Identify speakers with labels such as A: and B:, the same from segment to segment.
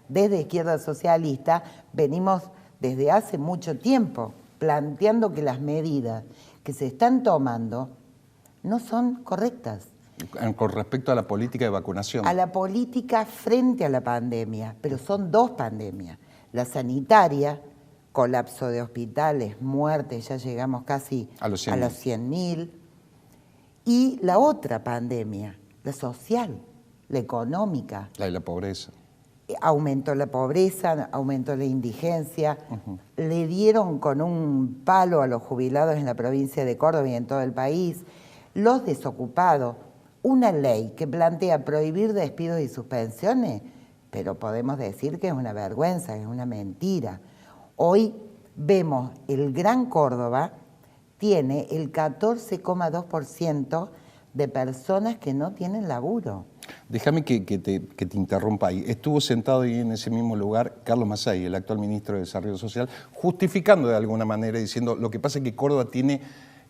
A: desde Izquierda Socialista venimos desde hace mucho tiempo planteando que las medidas que se están tomando no son correctas.
B: Con respecto a la política de vacunación.
A: A la política frente a la pandemia, pero son dos pandemias. La sanitaria, colapso de hospitales, muertes, ya llegamos casi a los 100.000. Y la otra pandemia, la social, la económica.
B: La de la pobreza.
A: Aumentó la pobreza, aumentó la indigencia, le dieron con un palo a los jubilados en la provincia de Córdoba y en todo el país, los desocupados, una ley que plantea prohibir despidos y suspensiones, pero podemos decir que es una vergüenza, es una mentira. Hoy vemos el Gran Córdoba tiene el 14,2% de personas que no tienen laburo.
B: Déjame que te interrumpa ahí. Estuvo sentado ahí en ese mismo lugar Carlos Masay, el actual ministro de Desarrollo Social, justificando de alguna manera, diciendo lo que pasa es que Córdoba tiene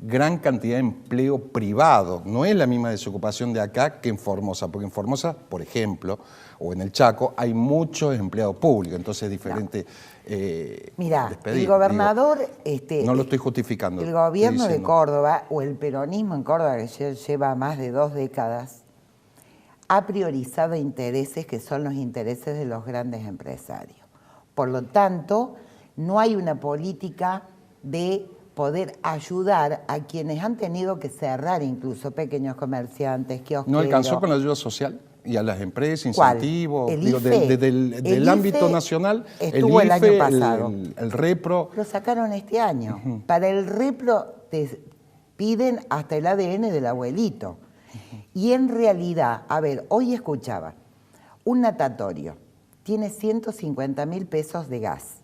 B: gran cantidad de empleo privado. No es la misma desocupación de acá que en Formosa, porque en Formosa, por ejemplo, o en el Chaco, hay muchos empleados públicos, entonces es diferente.
A: Mira,
B: despedir.
A: El gobernador...
B: no lo estoy justificando.
A: El gobierno de Córdoba, o el peronismo en Córdoba, que lleva más de 2 décadas, ha priorizado intereses que son los intereses de los grandes empresarios. Por lo tanto, no hay una política de poder ayudar a quienes han tenido que cerrar, incluso pequeños comerciantes, kiosqueros.
B: ¿No alcanzó con la ayuda social? Y a las empresas, incentivos,
A: ¿Cuál?
B: digo, del ámbito nacional,
A: estuvo
B: el IFE,
A: año pasado.
B: El REPRO.
A: Lo sacaron este año. Para el REPRO te piden hasta el ADN del abuelito. Y en realidad, a ver, hoy escuchaba, un natatorio tiene 150.000 pesos de gas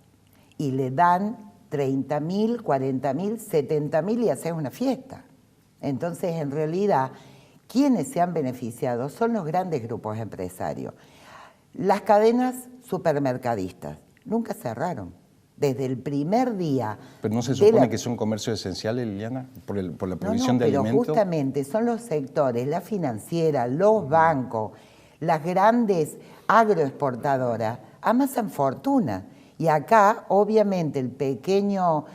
A: y le dan 30.000, 40.000, 70.000 y haces una fiesta. Entonces, en realidad, quienes se han beneficiado son los grandes grupos empresarios. Las cadenas supermercadistas nunca cerraron. Desde el primer día...
B: ¿Pero no se supone que son comercios esenciales, Liliana, por la provisión de alimentos?
A: Pero justamente son los sectores, la financiera, los bancos, las grandes agroexportadoras, amasan fortuna. Y acá, obviamente, el pequeño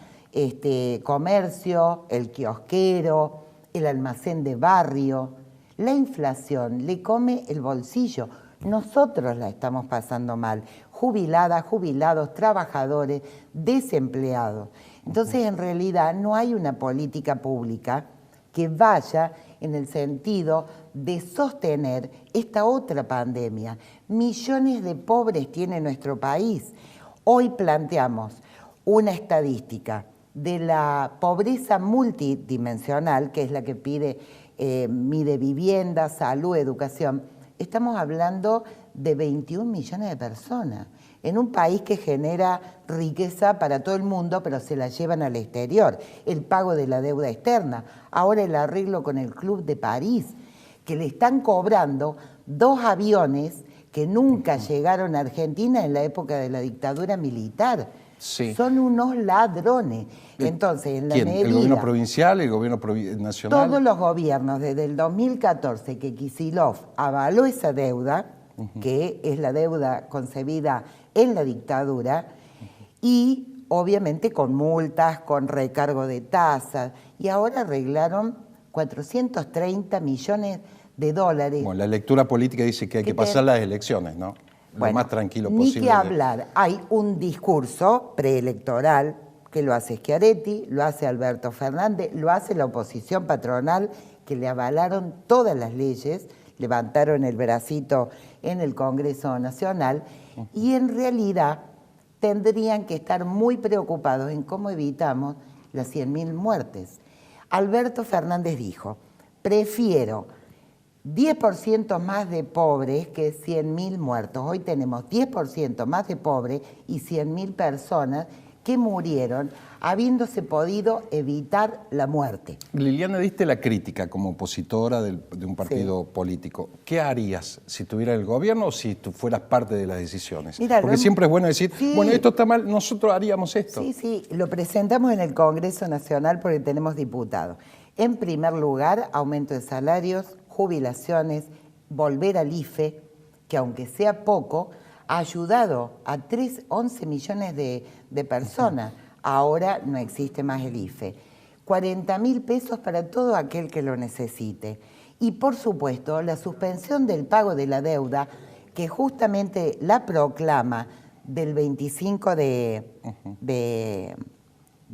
A: comercio, el kiosquero, el almacén de barrio, la inflación le come el bolsillo. Nosotros la estamos pasando mal, jubiladas, jubilados, trabajadores, desempleados. Entonces, en realidad, no hay una política pública que vaya en el sentido de sostener esta otra pandemia. Millones de pobres tiene nuestro país. Hoy planteamos una estadística de la pobreza multidimensional, que es la que mide vivienda, salud, educación. Estamos hablando de 21 millones de personas, en un país que genera riqueza para todo el mundo, pero se la llevan al exterior. El pago de la deuda externa, ahora el arreglo con el Club de París, que le están cobrando 2 aviones que nunca llegaron a Argentina en la época de la dictadura militar.
B: Sí.
A: Son unos ladrones. Entonces, en la
B: ¿Quién?
A: medida...
B: ¿El gobierno provincial, el gobierno nacional?
A: Todos los gobiernos, desde el 2014 que Kicillof avaló esa deuda, que es la deuda concebida en la dictadura, y obviamente con multas, con recargo de tasas, y ahora arreglaron 430 millones de dólares.
B: Bueno, la lectura política dice que hay que pasar las elecciones, ¿no? Lo más tranquilo posible.
A: Ni que hablar, hay un discurso preelectoral que lo hace Schiaretti, lo hace Alberto Fernández, lo hace la oposición patronal, que le avalaron todas las leyes, levantaron el bracito en el Congreso Nacional, y en realidad tendrían que estar muy preocupados en cómo evitamos las 100.000 muertes. Alberto Fernández dijo, prefiero 10% más de pobres que 100.000 muertos. Hoy tenemos 10% más de pobres y 100.000 personas que murieron habiéndose podido evitar la muerte.
B: Liliana, diste la crítica como opositora de un partido político. ¿Qué harías si tuviera el gobierno o si tú fueras parte de las decisiones?
A: Mira,
B: porque siempre es bueno decir, bueno, esto está mal, nosotros haríamos esto.
A: Sí, lo presentamos en el Congreso Nacional porque tenemos diputados. En primer lugar, aumento de salarios, jubilaciones, volver al IFE, que aunque sea poco, ha ayudado a 11 millones de personas. Ahora no existe más el IFE. 40.000 pesos para todo aquel que lo necesite. Y por supuesto, la suspensión del pago de la deuda, que justamente la proclama del 25 de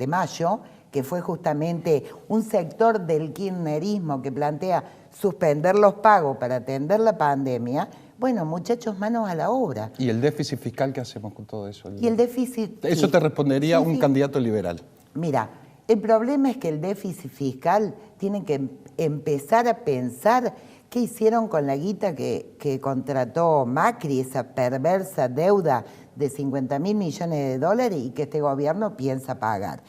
A: mayo, que fue justamente un sector del kirchnerismo que plantea suspender los pagos para atender la pandemia. Bueno, muchachos, manos a la obra.
B: ¿Y el déficit fiscal qué hacemos con todo eso?
A: Y el déficit...
B: Eso
A: sí,
B: te respondería
A: sí,
B: un
A: sí.
B: candidato liberal.
A: Mira, el problema es que el déficit fiscal tiene que empezar a pensar qué hicieron con la guita que contrató Macri, esa perversa deuda de 50.000 millones de dólares y que este gobierno piensa pagar.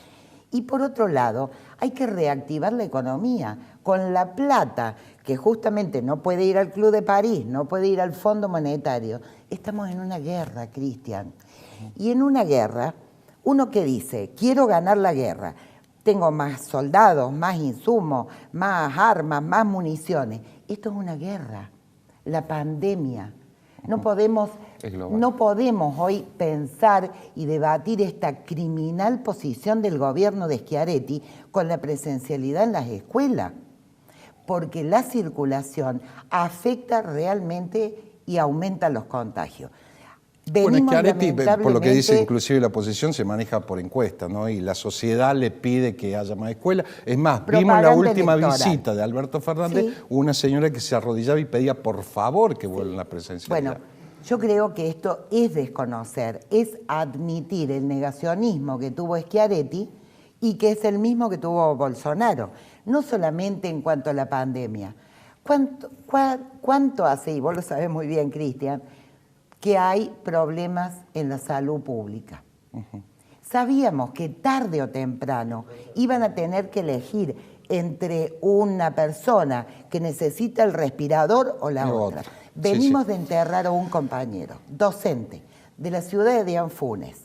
A: Y por otro lado, hay que reactivar la economía con la plata, que justamente no puede ir al Club de París, no puede ir al Fondo Monetario. Estamos en una guerra, Cristian. Y en una guerra, uno que dice, quiero ganar la guerra, tengo más soldados, más insumos, más armas, más municiones. Esto es una guerra, la pandemia. No podemos hoy pensar y debatir esta criminal posición del gobierno de Schiaretti con la presencialidad en las escuelas, porque la circulación afecta realmente y aumenta los contagios.
B: Bueno, Schiaretti, por lo que dice inclusive la oposición, se maneja por encuesta, ¿no? Y la sociedad le pide que haya más escuelas. Es más, vimos la última visita de Alberto Fernández, ¿sí? Una señora que se arrodillaba y pedía por favor que vuelvan la presencialidad.
A: Bueno, yo creo que esto es desconocer, es admitir el negacionismo que tuvo Schiaretti y que es el mismo que tuvo Bolsonaro, no solamente en cuanto a la pandemia. ¿Cuánto hace, y vos lo sabés muy bien, Cristian, que hay problemas en la salud pública? Sabíamos que tarde o temprano iban a tener que elegir entre una persona que necesita el respirador o la otra. Venimos de enterrar a un compañero, docente, de la ciudad de Dianfunes,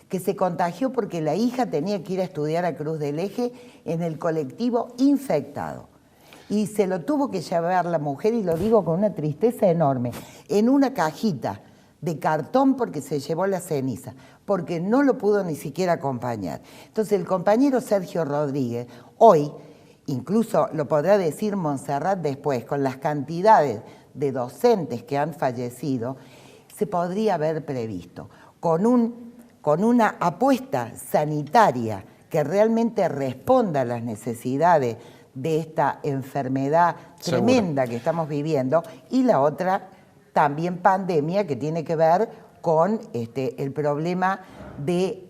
A: que se contagió porque la hija tenía que ir a estudiar a Cruz del Eje en el colectivo infectado. Y se lo tuvo que llevar la mujer, y lo digo con una tristeza enorme, en una cajita de cartón porque se llevó la ceniza, porque no lo pudo ni siquiera acompañar. Entonces el compañero Sergio Rodríguez, hoy, incluso lo podrá decir Montserrat después, con las cantidades de docentes que han fallecido, se podría haber previsto, con una apuesta sanitaria que realmente responda a las necesidades de esta enfermedad tremenda que estamos viviendo, y la otra también pandemia que tiene que ver con el problema de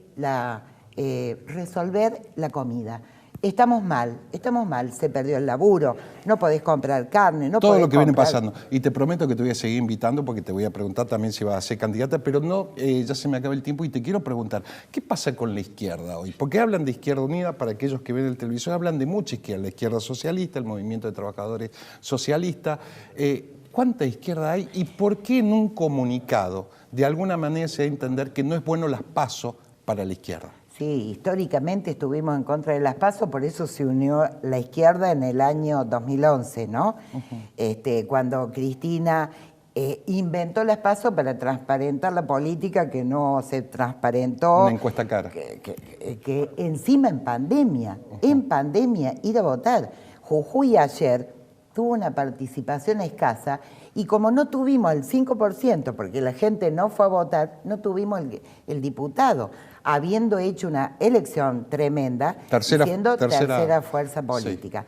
A: resolver la comida. Estamos mal, se perdió el laburo, no podés comprar carne, no podés
B: todo lo que
A: comprar...
B: viene pasando. Y te prometo que te voy a seguir invitando porque te voy a preguntar también si vas a ser candidata, pero no, ya se me acaba el tiempo y te quiero preguntar, ¿qué pasa con la izquierda hoy? Porque hablan de Izquierda Unida, para aquellos que ven el televisor, hablan de mucha izquierda, la izquierda socialista, el movimiento de trabajadores socialista. ¿Cuánta izquierda hay y por qué en un comunicado de alguna manera se da a entender que no es bueno las PASO para la izquierda?
A: Sí, históricamente estuvimos en contra de las PASO, por eso se unió la izquierda en el año 2011, ¿no? Cuando Cristina inventó las PASO para transparentar la política que no se transparentó.
B: Una encuesta cara.
A: Que encima en pandemia ir a votar. Jujuy ayer tuvo una participación escasa y como no tuvimos el 5%, porque la gente no fue a votar, no tuvimos el diputado, habiendo hecho una elección tremenda, siendo tercera fuerza política.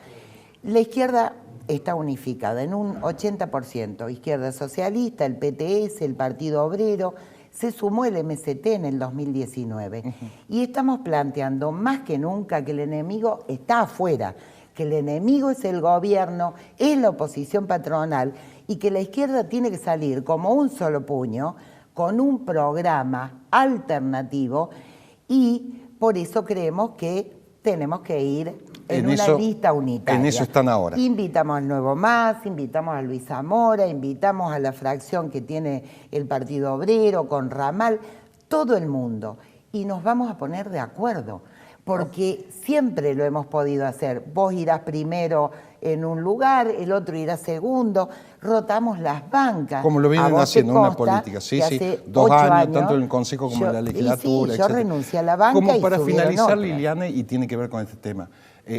A: Sí. La izquierda está unificada en un 80%, izquierda socialista, el PTS, el Partido Obrero, se sumó el MST en el 2019. Y estamos planteando más que nunca que el enemigo está afuera, que el enemigo es el gobierno, es la oposición patronal, y que la izquierda tiene que salir como un solo puño, con un programa alternativo, y por eso creemos que tenemos que ir en una lista unitaria.
B: En eso están ahora.
A: Invitamos al Nuevo Más, invitamos a Luis Zamora, invitamos a la fracción que tiene el Partido Obrero, con Ramal, todo el mundo, y nos vamos a poner de acuerdo, porque siempre lo hemos podido hacer. Vos irás primero en un lugar, el otro irá segundo, rotamos las bancas.
B: Como lo vienen haciendo una política, sí, sí, 2 años, tanto en el Consejo como en la legislatura,
A: sí, yo renuncié a la banca.
B: Como para
A: subieron
B: finalizar,
A: otras.
B: Liliana, y tiene que ver con este tema,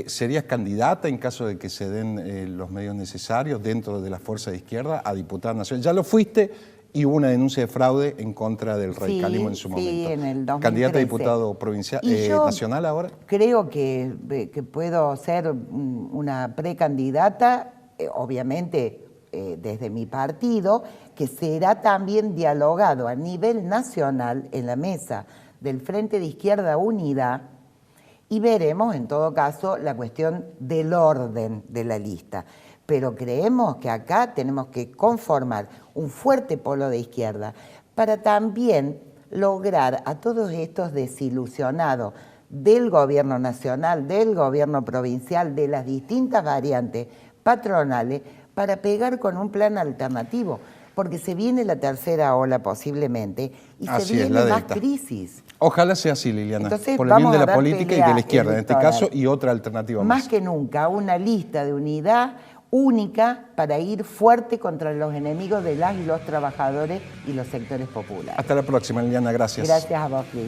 B: ¿serías candidata en caso de que se den los medios necesarios dentro de la fuerza de izquierda a diputada nacional? Ya lo fuiste y hubo una denuncia de fraude en contra del radicalismo en su momento.
A: Sí, en el 2013.
B: ¿Candidata a diputado provincial, nacional ahora?
A: Creo que puedo ser una precandidata, obviamente desde mi partido, que será también dialogado a nivel nacional en la mesa del Frente de Izquierda Unidad, y veremos en todo caso la cuestión del orden de la lista. Pero creemos que acá tenemos que conformar un fuerte polo de izquierda para también lograr a todos estos desilusionados del gobierno nacional, del gobierno provincial, de las distintas variantes patronales, para pegar con un plan alternativo, porque se viene la tercera ola posiblemente y se viene más crisis.
B: Ojalá sea así, Liliana,
A: Entonces,
B: por el bien de la política y de la izquierda, en este
A: electoral.
B: caso, y otra alternativa más.
A: Más que nunca, una lista de unidad única para ir fuerte contra los enemigos de las y los trabajadores y los sectores populares.
B: Hasta la próxima, Liliana, gracias.
A: Gracias a vos, Cris.